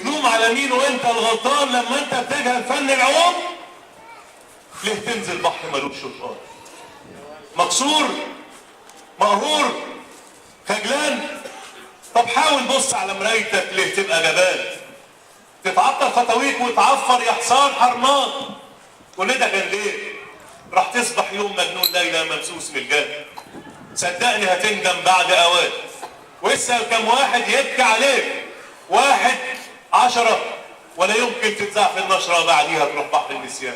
وتلوم على مين وانت الغلطان لما انت بتجهل فن العوم؟ ليه تنزل بحر ملوش شطار؟ مكسور؟ مقهور؟ خجلان؟ طب حاول بص على مرايتك، ليه تبقى جبان؟ تتعطل خطويك وتعفر يا حصان حرمان. كل ده كان ليه؟ راح تصبح يوم مجنون ليلة ممسوس من الجد. صدقني هتندم بعد اوان، واسأل كم واحد يبكي عليك، 1 10، ولا يمكن تتزع في النشرة بعديها تروح بحر النسيان.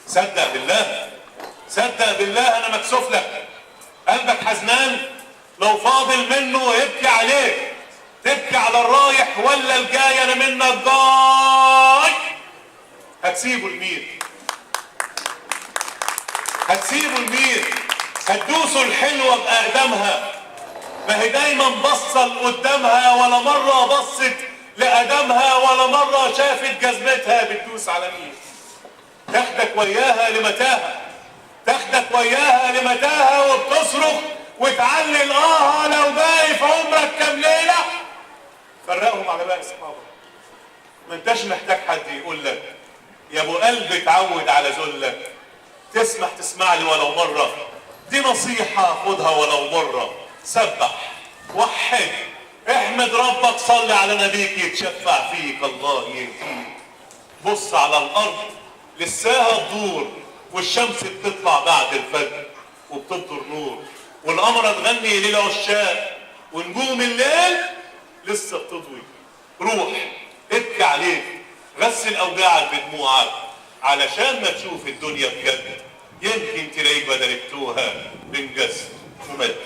صدق بالله، صدق بالله انا مكسوف لك. قلبك حزنان؟ لو فاضل منه يبكي عليك. تبكي على الرايح ولا الجاي؟ انا منك جاي. هتسيبه لمين؟ هتسيبه لمين؟ هتدوسوا الحلوة بأقدامها، ما هي دايما بصة لقدامها، ولا مرة بصت لأدمها، ولا مرة شافت جذبتها بتدوس على مين. تاخدك وياها لمتاهة، تاخدك وياها لمتاهة، وبتصرخ وتعلل لو باقي في عمرك كام ليلة. فرقهم على باقي اصحابك. ما انتش محتاج حد يقول لك يا ابو قلب اتعود على ذلك. تسمع لي ولو مرة، دي نصيحة خدها ولو مرة. سبح، وحد، احمد ربك، صلي على نبيك يتشفع فيك الله يهديك. بص على الارض لساها تدور، والشمس بتطلع بعد الفجر وبتنطر نور، والقمر تغني للعشاق، ونجوم الليل لسه بتضوي. روح ابكي عليك، غسل اوجاعك بدموعك، علشان ما تشوف الدنيا بجد. يمكن تلاقيك بدل التوهه بين جسد ومد.